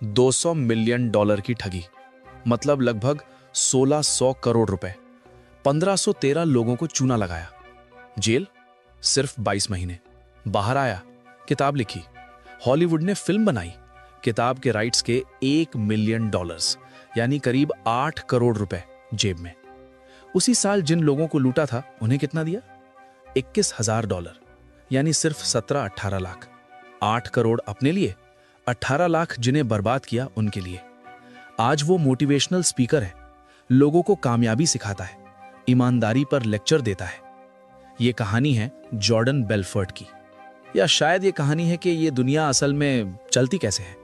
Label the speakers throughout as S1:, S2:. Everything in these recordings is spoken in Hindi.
S1: $200 मिलियन की ठगी, मतलब लगभग 1600 करोड़ रुपए। 1513 लोगों को चूना लगाया। जेल सिर्फ 22 महीने। बाहर आया, किताब लिखी, हॉलीवुड ने फिल्म बनाई, किताब के राइट्स के $1 मिलियन, यानी करीब 8 करोड़ रुपए जेब में। उसी साल जिन लोगों को लूटा था उन्हें कितना दिया? $21,000, यानी सिर्फ 17-18 लाख। 8 करोड़ अपने लिए, 18 लाख जिन्हें बर्बाद किया उनके लिए। आज वो मोटिवेशनल स्पीकर है, लोगों को कामयाबी सिखाता है, ईमानदारी पर लेक्चर देता है। ये कहानी है जॉर्डन बेलफोर्ट की, या शायद ये कहानी है कि ये दुनिया असल में चलती कैसे है।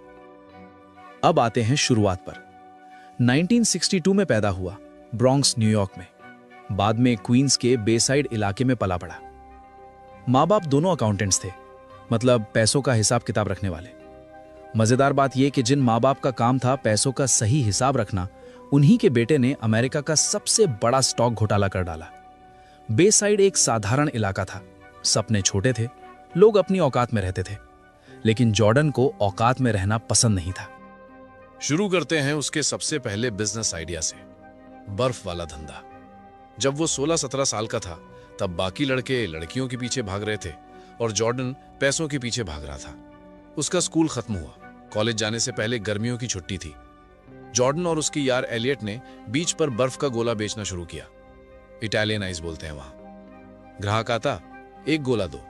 S1: अब आते हैं शुरुआत पर। 1962 में पैदा हुआ, ब्रॉन्क्स न्यूयॉर्क में। बाद में क्वींस के बेसाइड इलाके में पला पड़ा। माँ बाप दोनों अकाउंटेंट्स थे, मतलब पैसों का हिसाब किताब रखने वाले। मजेदार बात यह कि जिन माँ बाप का काम था पैसों का सही हिसाब रखना, उन्हीं के बेटे ने अमेरिका का सबसे बड़ा स्टॉक घोटाला कर डाला। बेसाइड एक साधारण इलाका था, सपने छोटे थे, लोग अपनी औकात में रहते थे, लेकिन जॉर्डन को औकात में रहना पसंद नहीं था।
S2: शुरू करते हैं उसके सबसे पहले बिजनेस आइडिया से, बर्फ वाला धंधा। जब वो 16-17 साल का था, तब बाकी लड़के लड़कियों के पीछे भाग रहे थे और जॉर्डन पैसों के पीछे भाग रहा था। उसका स्कूल खत्म हुआ, कॉलेज जाने से पहले गर्मियों की छुट्टी थी। जॉर्डन और उसके यार एलियट ने बीच पर बर्फ का गोला बेचना शुरू किया। इटालियन आइस बोलते हैं वहां। ग्राहक आता, 1 गोला दो।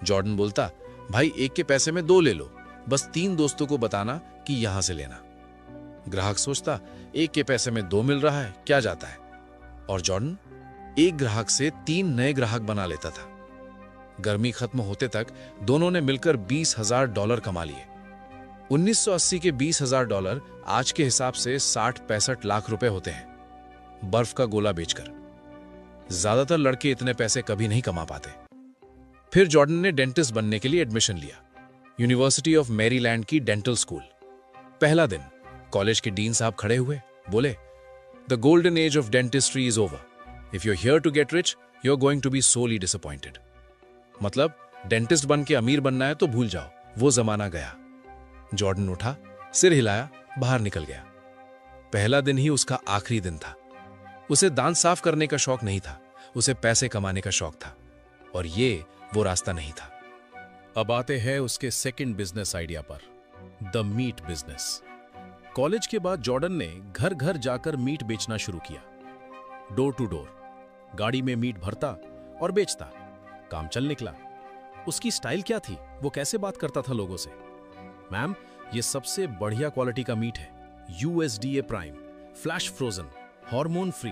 S2: जॉर्डन बोलता, भाई 1 के पैसे में 2 ले लो, बस 3 दोस्तों को बताना कि यहां से लेना। ग्राहक सोचता, 1 के पैसे में 2 मिल रहा है, क्या जाता है। और जॉर्डन 1 ग्राहक से 3 नए ग्राहक बना लेता था। गर्मी खत्म होते तक दोनों ने मिलकर $20,000 कमा लिए। 1980 के $20,000 आज के हिसाब से 60-65 लाख रुपए होते हैं, बर्फ का गोला बेचकर। ज्यादातर लड़के इतने पैसे कभी नहीं कमा पाते। फिर जॉर्डन ने डेंटिस्ट बनने के लिए एडमिशन लिया, यूनिवर्सिटी ऑफ मैरीलैंड की डेंटल स्कूल। पहला दिन कॉलेज के डीन साहब खड़े हुए, बोले, the golden age of dentistry is over. If you are here to get rich, you are going to be solely disappointed. मतलब डेंटिस्ट बन के अमीर बनना है तो भूल जाओ, वो जमाना गया। जॉर्डन उठा, सिर हिलाया, बाहर निकल गया। पहला दिन ही उसका आखिरी दिन था। उसे दांत साफ करने का शौक नहीं था, उसे पैसे कमाने का शौक था, और ये वो रास्ता नहीं था।
S3: अब आते हैं उसके सेकंड बिजनेस आइडिया पर, द मीट बिजनेस। कॉलेज के बाद जॉर्डन ने घर घर जाकर मीट बेचना शुरू किया। डोर टू डोर, गाड़ी में मीट भरता और बेचता। काम चल निकला। उसकी स्टाइल क्या थी, वो कैसे बात करता था लोगों से? मैम, ये सबसे बढ़िया क्वालिटी का मीट है, USDA prime, flash frozen, hormone free,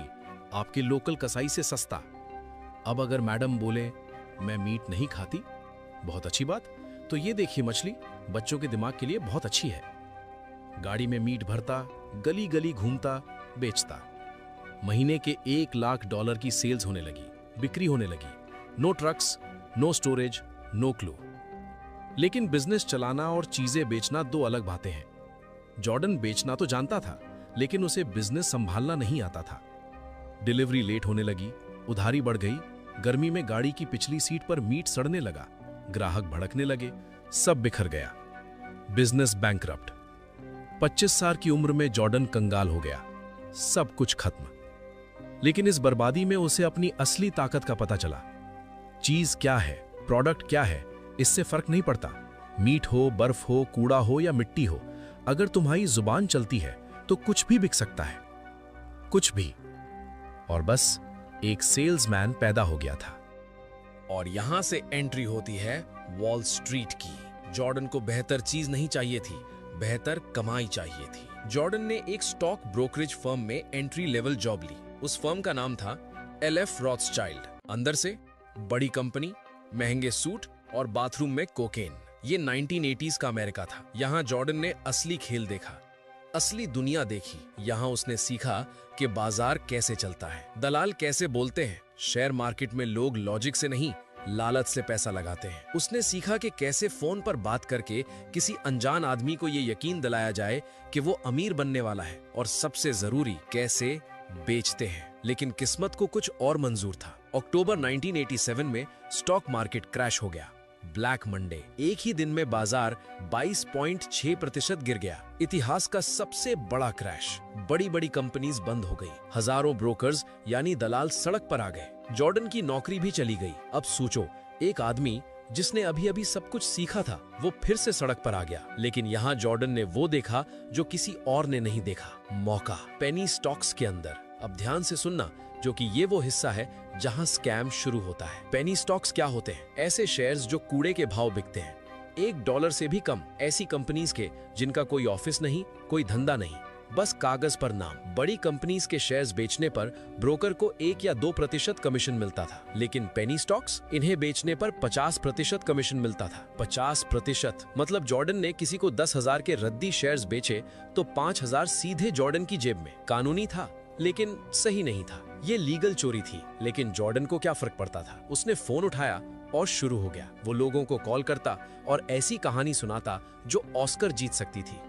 S3: आपके लोकल कसाई से सस्ता। अब अगर मैडम बोले मैं मीट नहीं खाती, बहुत अच्छी बात, तो ये देखिए मछली बच्चों के दिमाग के लिए बहुत अच्छी है। गाड़ी में मीट भरता, गली गली घूमता, बेचता। महीने के $1 लाख की सेल्स होने लगी, बिक्री होने लगी। No trucks, no storage, no clue. लेकिन बिजनेस चलाना और चीजें बेचना 2 अलग बातें हैं। जॉर्डन बेचना तो जानता था, लेकिन उसे बिजनेस संभालना नहीं आता था। डिलीवरी लेट होने लगी, उधारी बढ़ गई, गर्मी में गाड़ी की पिछली सीट पर मीट सड़ने लगा, ग्राहक भड़कने लगे, सब बिखर गया। Business bankrupt. 25 साल की उम्र में जॉर्डन कंगाल हो गया, सब कुछ खत्म। लेकिन इस बर्बादी में उसे अपनी असली ताकत का पता चला। चीज क्या है, प्रोडक्ट क्या है, इससे फर्क नहीं पड़ता। मीट हो, बर्फ हो, कूड़ा हो या मिट्टी हो, अगर तुम्हारी जुबान चलती है तो कुछ भी बिक सकता है, कुछ भी। और बस एक सेल्समैन पैदा हो गया था।
S4: और यहां से एंट्री होती है वॉल स्ट्रीट की। जॉर्डन को बेहतर चीज नहीं चाहिए थी, बेहतर कमाई चाहिए थी। जॉर्डन ने एक स्टॉक ब्रोकरेज फर्म में एंट्री लेवल जॉब ली। उस फर्म का नाम था LF रॉथस्चाइल्ड। अंदर से बड़ी कंपनी, महंगे सूट और बाथरूम में कोकेन। ये 1980s का अमेरिका था। यहाँ जॉर्डन ने असली खेल देखा, असली दुनिया देखी। यहाँ उसने सीखा कि बाजार कैसे चलता है, दलाल कैसे बोलते हैं, शेयर मार्केट में लोग लॉजिक से नहीं लालच से पैसा लगाते हैं। उसने सीखा कि कैसे फोन पर बात करके किसी अनजान आदमी को ये यकीन दिलाया जाए कि वो अमीर बनने वाला है, और सबसे जरूरी कैसे बेचते हैं। लेकिन किस्मत को कुछ और मंजूर था। अक्टूबर 1987 में स्टॉक मार्केट क्रैश हो गया। Black Monday. एक ही दिन में बाजार 22.6% गिर गया। इतिहास का सबसे बड़ा क्रैश। बड़ी बड़ी कंपनीज बंद हो गई। हजारों ब्रोकर्स यानी दलाल सड़क पर आ गए। जॉर्डन की नौकरी भी चली गई। अब सोचो, एक आदमी जिसने अभी अभी सब कुछ सीखा था, वो फिर से सड़क पर आ गया। लेकिन यहाँ जॉर्डन ने वो देखा जो किसी और ने नहीं देखा, मौका। पेनी स्टॉक्स के अंदर। अब ध्यान से सुनना, जो कि ये वो हिस्सा है जहां स्कैम शुरू होता है। पेनी स्टॉक्स क्या होते हैं? ऐसे शेयर्स जो कूड़े के भाव बिकते हैं, $1 से भी कम। ऐसी कंपनीज के जिनका कोई ऑफिस नहीं, कोई धंधा नहीं, बस कागज पर नाम। बड़ी कंपनीज के शेयर्स बेचने पर ब्रोकर को 1 या 2% कमीशन मिलता था, लेकिन पेनी स्टॉक्स, इन्हें बेचने पर 50% कमीशन मिलता था। 50%। मतलब जॉर्डन ने किसी को 10,000 के रद्दी शेयर्स बेचे तो 5,000 सीधे जॉर्डन की जेब में। कानूनी था, लेकिन सही नहीं था। ये लीगल चोरी थी। लेकिन जॉर्डन को क्या फर्क पड़ता था? उसने फोन उठाया और शुरू हो गया। वो लोगों को कॉल करता और ऐसी कहानी सुनाता जो ऑस्कर जीत सकती थी।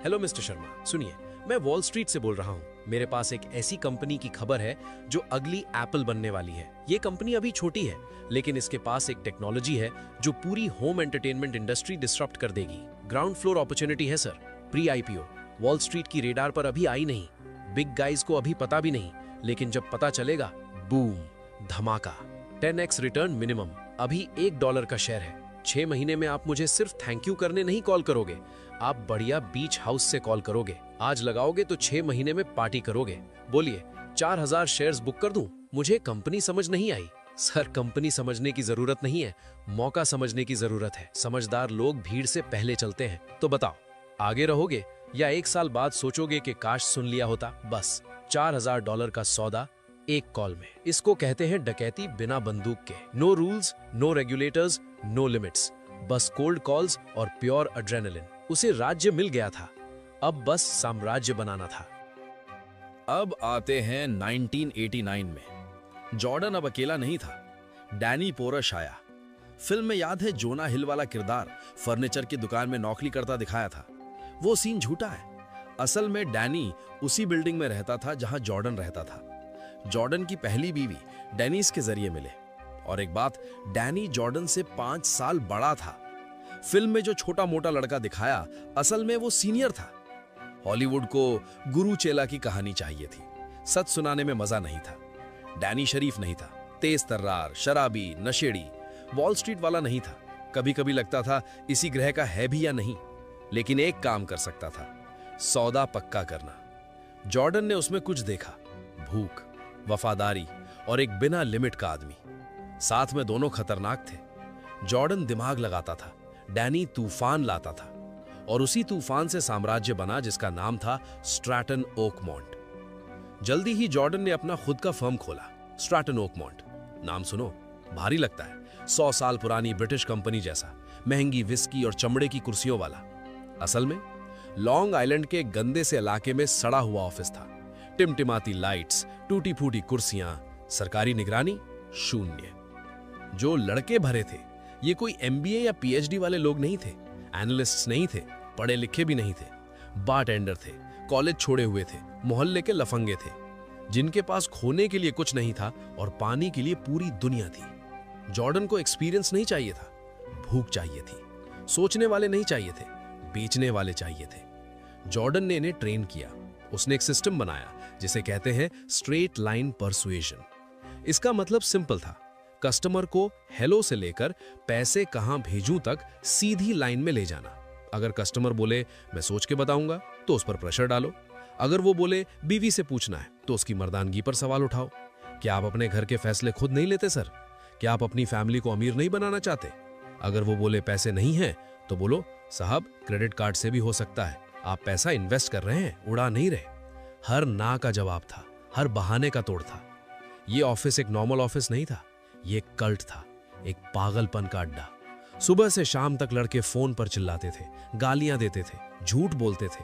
S4: हेलो मिस्टर शर्मा, सुनिए, मैं वॉल स्ट्रीट से बोल रहा हूँ। मेरे पास एक ऐसी कंपनी की खबर है जो अगली एप्पल बनने वाली है। ये कंपनी अभी छोटी है, लेकिन इसके पास एक टेक्नोलॉजी है जो पूरी होम एंटरटेनमेंट इंडस्ट्री डिसरप्ट कर देगी। ग्राउंड फ्लोर अपॉर्चुनिटी है sir, pre IPO. Wall street की रेडार पर अभी आई नहीं, बिग गाइज को अभी पता भी नहीं, लेकिन जब पता चलेगा, बूम, धमाका। 10x return minimum. अभी $1 का शेयर है। 6 महीने में आप मुझे सिर्फ थैंक यू करने नहीं कॉल करोगे, आप बढ़िया बीच हाउस से कॉल करोगे। आज लगाओगे तो 6 महीने में पार्टी करोगे। बोलिए, 4,000 शेयर्स बुक कर दूं? मुझे कंपनी समझ नहीं आई। सर, कंपनी समझने की जरूरत नहीं है, मौका समझने की जरूरत है। समझदार लोग भीड़ से पहले चलते हैं। तो बताओ, आगे रहोगे या 1 साल बाद सोचोगे कि काश सुन लिया होता? बस $4,000 का सौदा एक कॉल में। इसको कहते हैं डकैती बिना बंदूक के। No rules, no regulators, no limits, बस कोल्ड कॉल्स और प्योर एड्रेनलिन। उसे राज्य मिल गया था, अब बस साम्राज्य बनाना था।
S3: अब आते हैं 1989 में। जॉर्डन अब अकेला नहीं था, डैनी पोरश आया। फिल्म में याद है जोना हिल वाला किरदार फर्नीचर की दुकान में नौकरी करता दिखाया था। वो सीन झूठा है। असल में डैनी उसी बिल्डिंग में रहता था जहां जॉर्डन रहता था। जॉर्डन की पहली बीवी डेनिस के जरिए मिले। और एक बात, डैनी जॉर्डन से 5 साल बड़ा था। फिल्म में जो छोटा मोटा लड़का दिखाया, असल में वो सीनियर था। हॉलीवुड को गुरु चेला की कहानी चाहिए थी, सच सुनाने में मजा नहीं था। डैनी शरीफ नहीं था, तेज तर्रार, शराबी, नशेड़ी, वॉल स्ट्रीट वाला नहीं था। कभी कभी लगता था इसी ग्रह का है भी या नहीं, लेकिन एक काम कर सकता था, सौदा पक्का करना। जॉर्डन ने उसमें कुछ देखा, भूख, वफादारी और एक बिना लिमिट का आदमी। साथ में दोनों खतरनाक थे। जॉर्डन दिमाग लगाता था, डैनी तूफान लाता था। और उसी तूफान से साम्राज्य बना जिसका नाम था स्ट्रैटन ओकमोंट। जल्दी ही जॉर्डन ने अपना खुद का फर्म खोला, स्ट्रैटन ओकमोंट। नाम सुनो, भारी लगता है। 100 साल पुरानी ब्रिटिश कंपनी जैसा, महंगी विस्की और चमड़े की कुर्सियों वाला। असल में लॉन्ग आइलैंड के गंदे से इलाके में सड़ा हुआ ऑफिस था। टिमटिमाती लाइट्स, टूटी फूटी कुर्सियां, सरकारी निगरानी शून्य। जो लड़के भरे थे, ये कोई MBA या PhD वाले लोग नहीं थे, एनालिस्ट्स नहीं थे, पढ़े लिखे भी नहीं थे। बारटेंडर थे, कॉलेज छोड़े हुए थे, मोहल्ले के लफंगे थे, जिनके पास खोने के लिए कुछ नहीं था और पाने के लिए पूरी दुनिया थी। जॉर्डन को एक्सपीरियंस नहीं चाहिए था, भूख चाहिए थी। सोचने वाले नहीं चाहिए थे, बेचने वाले चाहिए थे। जॉर्डन ने इन्हें ट्रेन किया। उसने एक सिस्टम बनाया जिसे कहते हैं स्ट्रेट लाइन परसुएशन। इसका मतलब सिंपल था, कस्टमर को हेलो से लेकर पैसे कहां भेजूं तक सीधी लाइन में ले जाना। अगर कस्टमर बोले मैं सोच के बताऊंगा, तो उस पर प्रेशर डालो। अगर वो बोले बीवी से पूछना है, तो उसकी मर्दानगी पर सवाल उठाओ। क्या आप अपने घर के फैसले खुद नहीं लेते सर? क्या आप अपनी फैमिली को अमीर नहीं बनाना चाहते? अगर वो बोले पैसे नहीं हैं, तो बोलो साहब क्रेडिट कार्ड से भी हो सकता है, आप पैसा इन्वेस्ट कर रहे हैं, उड़ा नहीं रहे। हर ना का जवाब था, हर बहाने का तोड़ था। ये ऑफिस एक नॉर्मल ऑफिस नहीं था, ये एक कल्ट था, एक पागलपन का अड्डा। सुबह से शाम तक लड़के फोन पर चिल्लाते थे, गालियां देते थे, झूठ बोलते थे,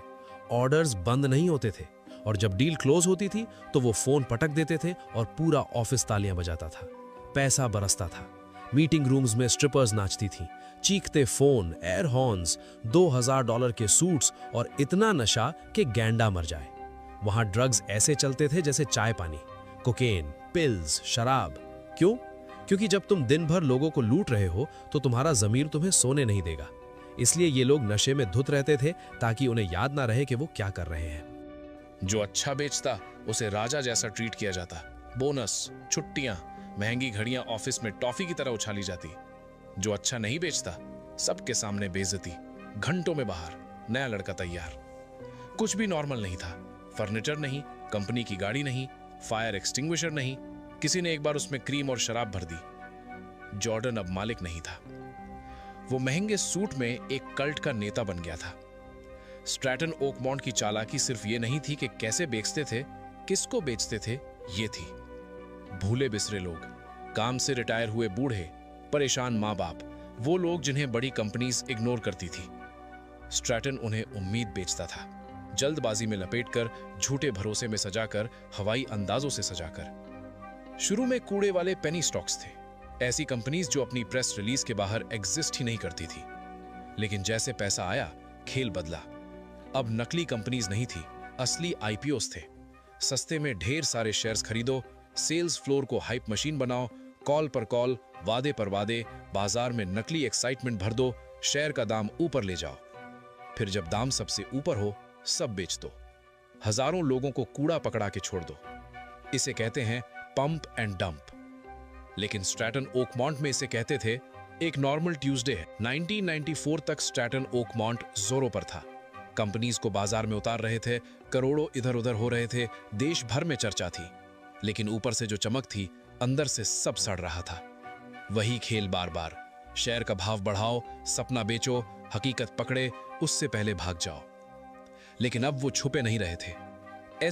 S3: ऑर्डर्स बंद नहीं होते थे, और जब डील क्लोज होती थी तो वो फोन पटक देते थे और पूरा ऑफिस तालियां बजाता था। पैसा बरसता था। मीटिंग रूम्स में स्ट्रिपर्स नाचती थीं, चीखते फोन, एयर हॉर्न्स, $2,000 के सूट्स और इतना नशा कि गैंडा मर जाए। वहां ड्रग्स ऐसे चलते थे जैसे चाय पानी, कोकेन, पिल्स, शराब। क्यों?
S4: क्योंकि जब तुम दिन भर लोगों को लूट रहे हो तो तुम्हारा जमीर तुम्हें सोने नहीं देगा। इसलिए ये लोग नशे में धुत रहते थे ताकि उन्हें याद ना रहे कि वो क्या कर रहे हैं।
S2: जो अच्छा बेचता उसे राजा जैसा ट्रीट किया जाता। बोनस, छुट्टियां, महंगी घड़ियां ऑफिस में टॉफी की तरह उछाली जाती। जो अच्छा नहीं बेचता, सबके सामने बेइज्जती, घंटों में बाहर, नया लड़का तैयार। कुछ भी नॉर्मल नहीं था। फर्नीचर नहीं, कंपनी की गाड़ी नहीं, फायर एक्सटिंग्विशर नहीं। किसी ने एक बार उसमें क्रीम और शराब भर दी। जॉर्डन अब मालिक नहीं था। वो महंगे सूट में एक कल्ट का नेता बन गया था। स्ट्रैटन ओकमॉन्ट की चालाकी सिर्फ ये नहीं थी कि कैसे बेचते थे, किसको बेचते थे, ये थी। भूले बिसरे लोग, काम से रिटायर हुए बूढ़े, परेशान माँ बाप, वो लोग जिन्हें बड़ी कंपनीज इग्नोर करती थी। स्ट्रैटन उन्हें उम्मीद बेचता था, जल्दबाजी में लपेटकर, झूठे भरोसे में सजाकर, हवाई अंदाजों से सजाकर। शुरू में कूड़े वाले पेनी स्टॉक्स थे, ऐसी कंपनीज जो अपनी प्रेस रिलीज के बाहर एग्जिस्ट ही नहीं करती थी। लेकिन जैसे पैसा आया, खेल बदला। अब नकली कंपनीज नहीं थी, असली आईपीओस थे। सस्ते में ढेर सारे शेयर्स खरीदो, सेल्स फ्लोर को हाइप मशीन बनाओ, कॉल पर कॉल, वादे पर वादे, बाजार में नकली एक्साइटमेंट भर दो, शेयर का दाम ऊपर ले जाओ। फिर जब दाम सबसे ऊपर हो, सब बेच दो। हजारों लोगों को कूड़ा पकड़ा के छोड़ दो। इसे कहते हैं पंप एंड डंप। लेकिन स्ट्रैटन ओकमॉन्ट में इसे कहते थे एक नॉर्मल ट्यूसडे है। 1994 तक स्ट्रैटन ओकमॉन्ट जोरों पर था। कंपनीज को बाजार में उतार रहे थे, करोड़ों इधर उधर हो रहे थे, देश भर में चर्चा थी। लेकिन ऊपर से जो चमक थी, अंदर से सब सड़ रहा था। वही खेल बार बार, शेयर का भाव बढ़ाओ, सपना बेचो, हकीकत पकड़े, उससे पहले भाग जाओ। लेकिन अब वो छुपे नहीं रहे थे।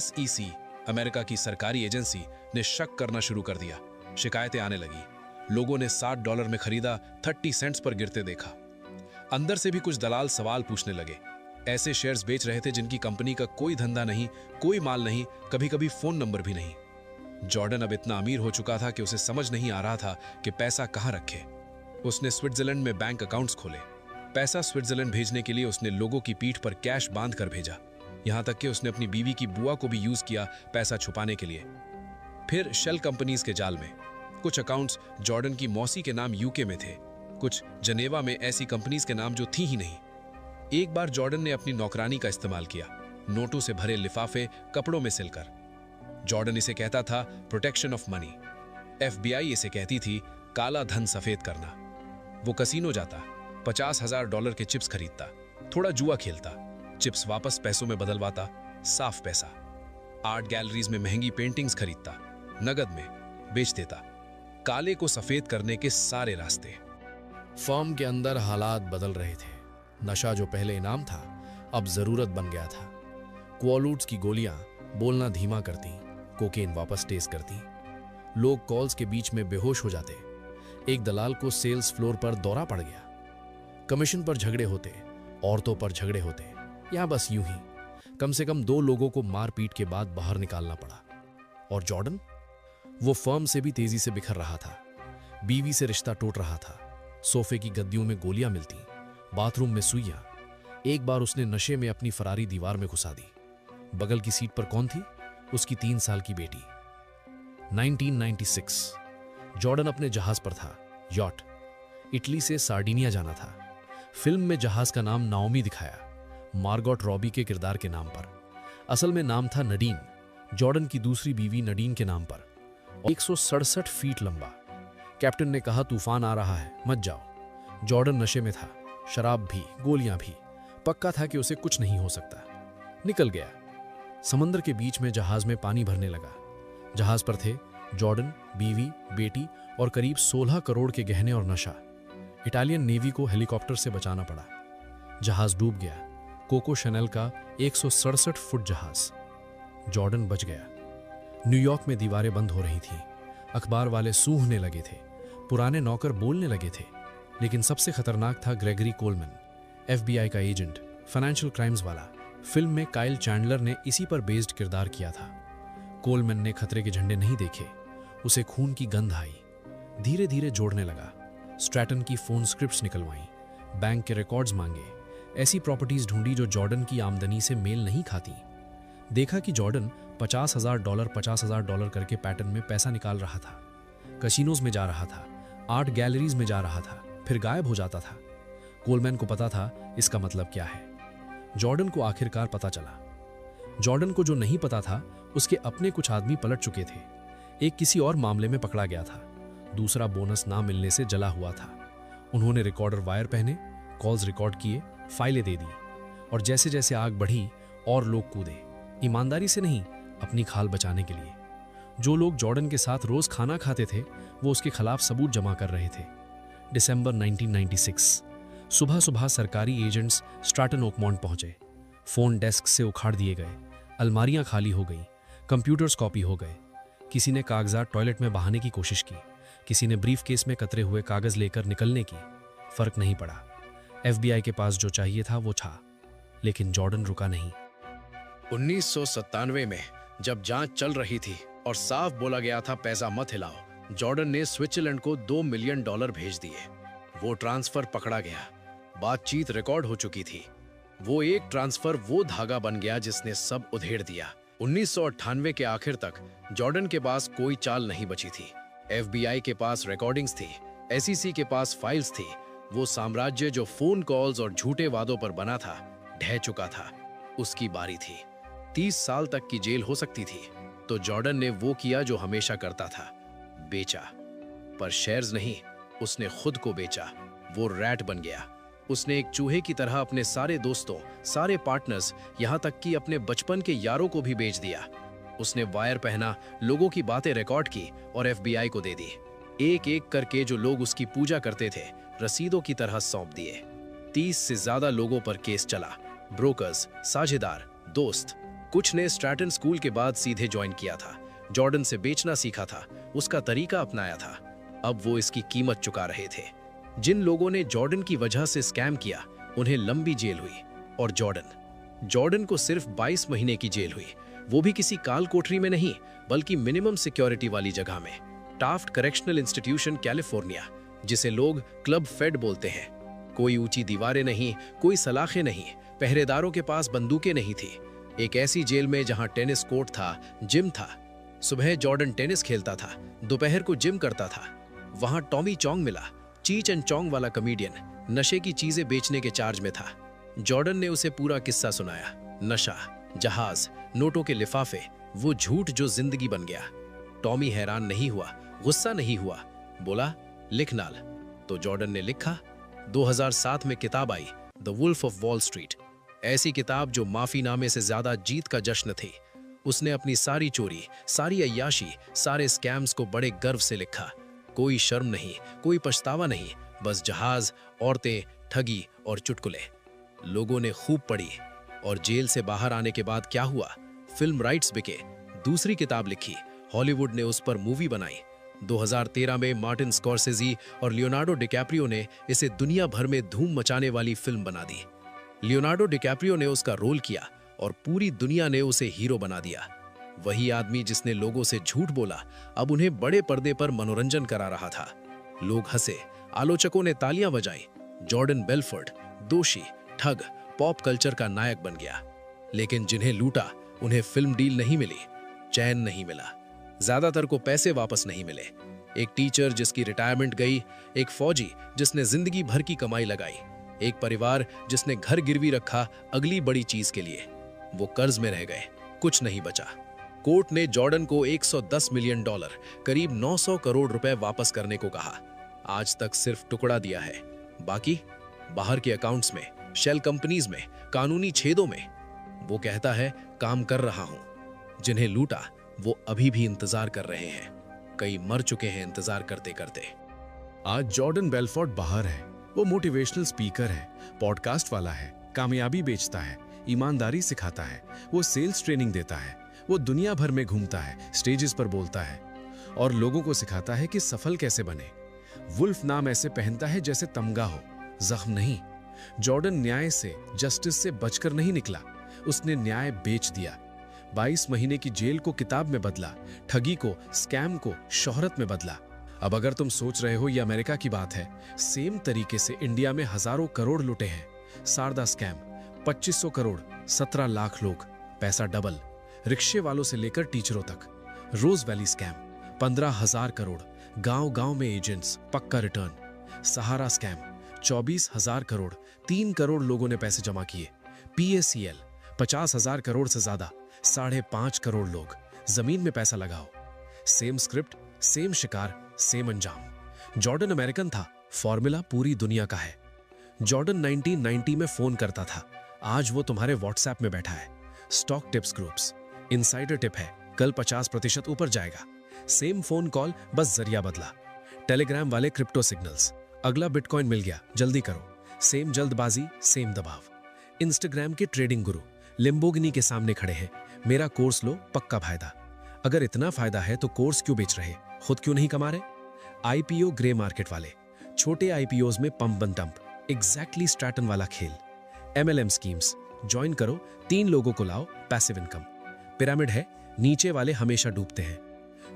S2: SEC, अमेरिका की सरकारी एजेंसी, ने शक करना शुरू कर दिया। शिकायतें आने लगी। लोगों ने $60 में खरीदा, 30 सेंट्स पर गिरते देखा। अंदर से भी कुछ दलाल सवाल पूछने लगे। ऐसे शेयर्स बेच रहे थे जिनकी कंपनी का कोई धंधा नहीं, कोई माल नहीं, कभी कभी फोन नंबर भी नहीं। जॉर्डन अब इतना अमीर हो चुका था कि उसे समझ नहीं आ रहा था कि पैसा कहां रखे। उसने स्विट्जरलैंड में बैंक अकाउंट्स खोले। पैसा स्विट्जरलैंड भेजने के लिए उसने लोगों की पीठ पर कैश बांध कर भेजा। यहां तक कि उसने अपनी बीवी की बुआ को भी यूज किया पैसा छुपाने के लिए। फिर शेल कंपनीज के जाल में कुछ अकाउंट्स जॉर्डन की मौसी के नाम यूके में थे, कुछ जनेवा में, ऐसी कंपनीज के नाम जो थी ही नहीं। एक बार जॉर्डन ने अपनी नौकरानी का इस्तेमाल किया, नोटों से भरे लिफाफे कपड़ों में सिलकर। जॉर्डन इसे कहता था प्रोटेक्शन ऑफ मनी। FBI इसे कहती थी काला धन सफेद करना। वो कसीनो जाता, $50,000 के चिप्स खरीदता, थोड़ा जुआ खेलता, चिप्स वापस पैसों में बदलवाता, साफ पैसा। आर्ट गैलरीज में महंगी पेंटिंग्स खरीदता, नगद में बेच देता। काले को सफेद करने के सारे रास्ते।
S4: फर्म के अंदर हालात बदल रहे थे। नशा जो पहले इनाम था, अब जरूरत बन गया था। क्वालूट्स की गोलियां बोलना धीमा करती, कोकेन वापस तेज करती। लोग कॉल्स के बीच में बेहोश हो जाते। एक दलाल को सेल्स फ्लोर पर दौरा पड़ गया। कमीशन पर झगड़े होते, औरतों पर झगड़े होते, यहां बस यूं ही। कम से कम 2 लोगों को मारपीट के बाद बाहर निकालना पड़ा। और जॉर्डन, वो फर्म से भी तेजी से बिखर रहा था। बीवी से रिश्ता टूट रहा था। सोफे की गद्दियों में गोलियां मिलती, बाथरूम में सुइयां। एक बार उसने नशे में अपनी फरारी दीवार में घुसा दी। बगल की सीट पर कौन थी? उसकी 3 साल की बेटी। 1996 जॉर्डन अपने जहाज पर था, यॉट। इटली से सार्डिनिया जाना था। फिल्म में जहाज का नाम नाओमी दिखाया, मार्गोट रॉबी के किरदार के नाम पर। असल में नाम था नडीन, जॉर्डन की दूसरी बीवी नडीन के नाम पर। 167 फीट लंबा। कैप्टन ने कहा तूफान आ रहा है, मत जाओ। जॉर्डन नशे में था, शराब भी, गोलियां भी। पक्का था कि उसे कुछ नहीं हो सकता। निकल गया। समंदर के बीच में जहाज में पानी भरने लगा। जहाज पर थे जॉर्डन, बीवी, बेटी और करीब 16 करोड़ के गहने और नशा। इटालियन नेवी को हेलीकॉप्टर से बचाना पड़ा। जहाज डूब गया। कोको शैनल का 167 फुट जहाज। जॉर्डन बच गया। न्यूयॉर्क में दीवारें बंद हो रही थीं। अखबार वाले सूंघने लगे थे। पुराने नौकर बोलने लगे थे। लेकिन सबसे खतरनाक था ग्रेगरी कोलमैन, FBI का एजेंट, फाइनेंशियल क्राइम्स वाला। फिल्म में काइल चैंडलर ने इसी पर बेस्ड किरदार किया था। कोलमैन ने खतरे के झंडे नहीं देखे। उसे खून की गंध आई। धीरे धीरे जोड़ने लगा। स्ट्रैटन की फोन स्क्रिप्ट्स निकलवाई, बैंक के रिकॉर्ड्स मांगे, ऐसी प्रॉपर्टीज ढूंढी जो जॉर्डन की आमदनी से मेल नहीं खाती। देखा कि जॉर्डन $50,000 $50,000 करके पैटर्न में पैसा निकाल रहा था। कसिनोज में जा रहा था, आर्ट गैलरीज में जा रहा था, फिर गायब हो जाता था। कोलमैन को पता था इसका मतलब क्या है। जॉर्डन को आखिरकार पता चला। जॉर्डन को जो नहीं पता था, उसके अपने कुछ आदमी पलट चुके थे। एक किसी और मामले में पकड़ा गया था, दूसरा बोनस ना मिलने से जला हुआ था। उन्होंने रिकॉर्डर वायर पहने, कॉल्स रिकॉर्ड किए, फाइलें दे दी, और जैसे जैसे आग बढ़ी और लोग कूदे, ईमानदारी से नहीं, अपनी खाल बचाने के लिए। जो लोग जॉर्डन के साथ रोज खाना खाते थे, वो उसके खिलाफ सबूत जमा कर रहे थे। दिसंबर 1996, सुबह सुबह सरकारी एजेंट्स स्ट्रैटन ओकमॉन्ट पहुंचे। फोन डेस्क से उखाड़ दिए गए, अलमारियां खाली हो गई, कंप्यूटर्स कॉपी हो गए। किसी ने कागजात टॉयलेट में बहाने की कोशिश की, किसी ने ब्रीफ केस में कतरे हुए कागज लेकर निकलने की। फर्क नहीं पड़ा। FBI के पास जो चाहिए था वो था, लेकिन जॉर्डन रुका नहीं।
S2: 1997 में जब जांच चल रही थी और साफ बोला गया था पैसा मत हिलाओ, जॉर्डन ने स्विट्जरलैंड को $2 मिलियन भेज दिए। वो ट्रांसफर पकड़ा गया। बातचीत रिकॉर्ड हो चुकी थी। वो एक ट्रांसफर वो धागा बन गया जिसने सब उधेड़ दिया। 1998 के आखिर तक जॉर्डन के पास कोई चाल नहीं बची थी। FBI के पास रिकॉर्डिंग्स थी, SEC के पास फाइल्स थी। वो साम्राज्य जो फोन कॉल्स और झूठे वादों पर बना था, ढह चुका था। उसकी बारी थी। 30 साल तक की जेल हो सकती थी। तो जॉर्डन ने वो किया जो हमेशा करता था, बेचा। पर शेयर्स नहीं, उसने खुद को बेचा। वो रैट बन गया। उसने एक चूहे की तरह अपने सारे दोस्तों, सारे पार्टनर्स, यहां तक कि अपने बचपन के यारों को भी बेच दिया। उसने वायर पहना, लोगों की बातें रिकॉर्ड की और FBI को दे दी। एक एक करके जो लोग उसकी पूजा करते थे, रसीदों की तरह सौंप दिए। 30 से ज्यादा लोगों पर केस चला। ब्रोकर्स, साझेदार, दोस्त। कुछ ने स्ट्रैटन स्कूल के बाद सीधे ज्वाइन किया था, जॉर्डन से बेचना सीखा था, उसका तरीका अपनाया था। अब वो इसकी कीमत चुका रहे थे। जिन लोगों ने जॉर्डन की वजह से स्कैम किया, उन्हें लंबी जेल हुई। और जॉर्डन को सिर्फ 22 महीने की जेल हुई, वो भी किसी काल कोठरी में नहीं, बल्कि मिनिमम सिक्योरिटी वाली जगह में, टाफ्ट करेक्शनल इंस्टीट्यूशन, कैलिफोर्निया, जिसे लोग क्लब फेड बोलते हैं। कोई ऊंची दीवारें नहीं, कोई सलाखें नहीं, पहरेदारों के पास बंदूकें नहीं थी। एक ऐसी जेल में जहां टेनिस कोर्ट था, जिम था। सुबह जॉर्डन टेनिस खेलता था, दोपहर को जिम करता था। वहां टॉमी चोंग मिला, चीच एंड चोंग वाला कॉमेडियन, नशे की चीजें बेचने के चार्ज में था। जॉर्डन ने उसे पूरा किस्सा सुनाया। नशा, जहाज, नोटों के लिफाफे, वो झूठ जो जिंदगी बन गया। टॉमी हैरान नहीं हुआ, गुस्सा नहीं हुआ, बोला लिख नाल। तो जॉर्डन ने लिखा। 2007 में किताब आई, The Wolf of Wall Street. ऐसी किताब जो माफीनामे से ज्यादा जीत का जश्न थी। उसने अपनी सारी चोरी, सारी अय्याशी, सारे स्कैम्स को बड़े गर्व से लिखा। कोई शर्म नहीं, कोई पछतावा नहीं, बस जहाज, औरतें, ठगी और चुटकुले। लोगों ने खूब पढ़ी। और जेल से बाहर आने के बाद क्या हुआ? फिल्म राइट्स बिके, दूसरी किताब लिखी, हॉलीवुड ने उस पर मूवी बनाई। 2013 में मार्टिन स्कॉर्सेज़ी और लियोनार्डो डिकैप्रियो ने इसे दुनिया भर में धूम मचाने वाली फिल्म बना दी। लियोनार्डो डिकैप्रियो ने उसका रोल किया और पूरी दुनिया ने उसे हीरो बना दिया। वही आदमी जिसने लोगों से झूठ बोला, अब उन्हें बड़े पर्दे पर मनोरंजन करा रहा था। लोग हंसे, आलोचकों ने तालियां बजाई। जॉर्डन बेलफोर्ड, दोषी, ठग, पॉप कल्चर का नायक बन गया। लेकिन जिन्हें लूटा, उन्हें फिल्म डील नहीं मिली, चैन नहीं मिला, ज्यादातर को पैसे वापस नहीं मिले। एक टीचर जिसकी रिटायरमेंट गई, एक फौजी जिसने जिंदगी भर की कमाई लगाई, एक परिवार जिसने घर गिरवी रखा अगली बड़ी चीज के लिए। वो कर्ज में रह गए, कुछ नहीं बचा। कोर्ट ने जॉर्डन को $110 मिलियन, करीब 900 करोड़ रुपए वापस करने को कहा। आज तक सिर्फ टुकड़ा दिया है, बाकी बाहर के अकाउंट्स में, शेल कंपनीज में, कानूनी छेदों में। वो कहता है काम कर रहा हूं। जिन्हें लूटा वो अभी भी इंतजार कर रहे हैं। कई मर चुके हैं इंतजार करते करते।
S3: आज जॉर्डन बेलफोर्ड बाहर है। वो मोटिवेशनल स्पीकर है, पॉडकास्ट वाला है, कामयाबी बेचता है, ईमानदारी सिखाता है, वो सेल्स ट्रेनिंग देता है, वो दुनिया भर में घूमता है, स्टेजेस पर बोलता है और लोगों को सिखाता है कि सफल कैसे बने। वुल्फ नाम ऐसे पहनता है जैसे तमगा हो, जख्म नहीं। जॉर्डन न्याय से, जस्टिस से बचकर नहीं निकला, उसने न्याय बेच दिया। 22 महीने की जेल को किताब में बदला, ठगी को, स्कैम को शोहरत में बदला। अब अगर तुम सोच रहे हो ये अमेरिका की बात है, सेम तरीके से इंडिया में हजारों करोड़ लुटे हैं। शारदा स्कैम 2500 करोड़, 17 लाख लोग, पैसा डबल। रिक्शे वालों से लेकर टीचरों तक। रोज वैली स्कैम 15,000 करोड़,
S4: गांव गांव में एजेंट्स, पक्का रिटर्न। सहारा स्कैम, 24,000 करोड़, 3 करोड़ लोगों ने पैसे जमा किए। PACL, 50,000 करोड़ से ज्यादा, 5.5 करोड़ लोग। जमीन में पैसा लगाओ। सेम स्क्रिप्ट, सेम शिकार, सेम अंजाम। जॉर्डन अमेरिकन था, फॉर्मूला पूरी दुनिया का है। जॉर्डन 1990 में फोन करता था, आज वो तुम्हारे व्हाट्सएप में बैठा है। Stock tips groups, insider tip है, कल 50% ऊपर जाएगा। सेम फोन कॉल, बस जरिया बदला। टेलीग्राम वाले क्रिप्टो सिग्नल्स, अगला बिटकॉइन मिल गया, जल्दी करो। सेम जल्दबाजी, सेम दबाव। इंस्टाग्राम के ट्रेडिंग गुरु लिम्बोगिनी के सामने खड़े हैं, मेरा कोर्स लो, पक्का फायदा। अगर इतना फायदा है तो कोर्स क्यों बेच रहे, खुद क्यों नहीं कमा रहे? IPO ग्रे मार्केट वाले, छोटे IPOs में पंप बन डंप, एग्जैक्टली स्ट्रैटन वाला खेल। MLM स्कीम्स, ज्वाइन करो, 3 लोगों को लाओ, पैसिव इनकम। पिरामिड है, नीचे वाले हमेशा डूबते हैं।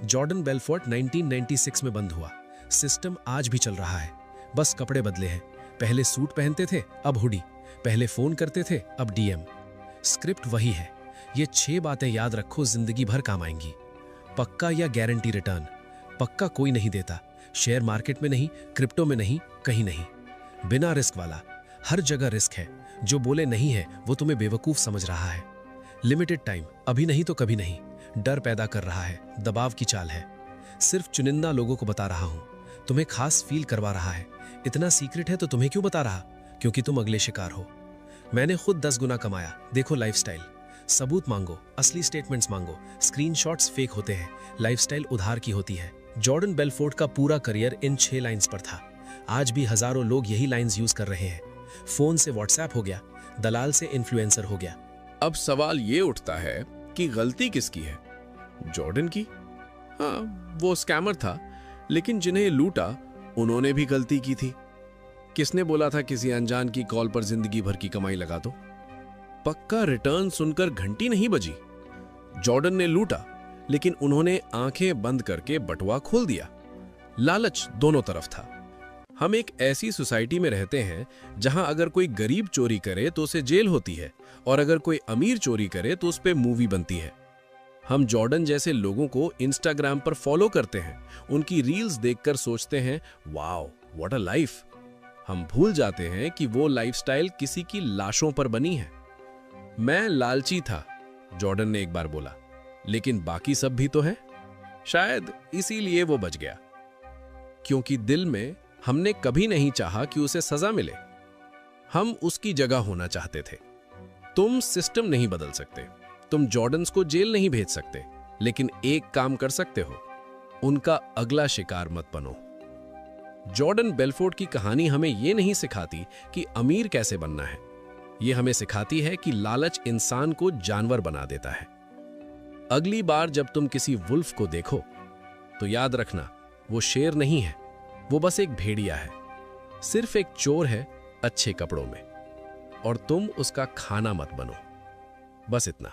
S4: जॉर्डन बेलफोर्ट 1996 में बंद हुआ, सिस्टम आज भी चल रहा है, बस कपड़े बदले हैं। पहले सूट पहनते थे, अब हुडी। पहले फोन करते थे, अब DM। स्क्रिप्ट वही है। ये 6 बातें याद रखो, जिंदगी भर काम आएंगी। पक्का या गारंटी रिटर्न? पक्का कोई नहीं देता, शेयर मार्केट में नहीं, क्रिप्टो में नहीं, कहीं नहीं। बिना रिस्क वाला, हर जगह रिस्क है। जो बोले नहीं है वो तुम्हें बेवकूफ समझ रहा है। लिमिटेड टाइम, अभी नहीं तो कभी नहीं। डर पैदा कर रहा है, दबाव की चाल है। सिर्फ चुनिंदा लोगों को बता रहा हूं, तुम्हें खास फील करवा रहा है। इतना सीक्रेट है तो तुम्हें क्यों बता रहा? क्योंकि तुम अगले शिकार हो। मैंने खुद 10 गुना कमाया, देखो लाइफस्टाइल। सबूत मांगो, असली स्टेटमेंट्स मांगो। स्क्रीनशॉट्स फेक होते हैं, लाइफस्टाइल उधार की होती है। जॉर्डन बेलफोर्ट का पूरा करियर इन 6 लाइंस पर था। आज भी हजारों लोग यही लाइंस यूज कर रहे हैं। फोन से व्हाट्सएप हो गया, दलाल से इन्फ्लुएंसर हो गया।
S3: अब सवाल ये उठता है कि गलती किसकी है? जॉर्डन की? हाँ, वो स्कैमर था, लेकिन जिन्हें लूटा उन्होंने भी गलती की थी। किसने बोला था किसी अनजान की कॉल पर जिंदगी भर की कमाई लगा दो? पक्का रिटर्न सुनकर घंटी नहीं बजी। जॉर्डन ने लूटा, लेकिन उन्होंने आंखें बंद करके बटुआ खोल दिया। लालच दोनों तरफ था। हम एक ऐसी सोसाइटी में रहते हैं जहां अगर कोई गरीब चोरी करे तो उसे जेल होती है, और अगर कोई अमीर चोरी करे तो उस पे मूवी बनती है। हम जॉर्डन जैसे लोगों को इंस्टाग्राम पर फॉलो करते हैं, उनकी रील्स देखकर सोचते हैं, वाओ व्हाट अ लाइफ। हम भूल जाते हैं कि वो लाइफस्टाइल किसी की लाशों पर बनी है। मैं लालची था, जॉर्डन ने एक बार बोला, लेकिन बाकी सब भी तो है। शायद इसीलिए वो बच गया, क्योंकि दिल में हमने कभी नहीं चाहा कि उसे सजा मिले। हम उसकी जगह होना चाहते थे। तुम सिस्टम नहीं बदल सकते, तुम जॉर्डन्स को जेल नहीं भेज सकते, लेकिन एक काम कर सकते हो, उनका अगला शिकार मत बनो। जॉर्डन बेलफोर्ट की कहानी हमें यह नहीं सिखाती कि अमीर कैसे बनना है, यह हमें सिखाती है कि लालच इंसान को जानवर बना देता है। अगली बार जब तुम किसी वुल्फ को देखो तो याद रखना, वो शेर नहीं है, वो बस एक भेड़िया है, सिर्फ एक चोर है अच्छे कपड़ों में, और तुम उसका खाना मत बनो। बस इतना।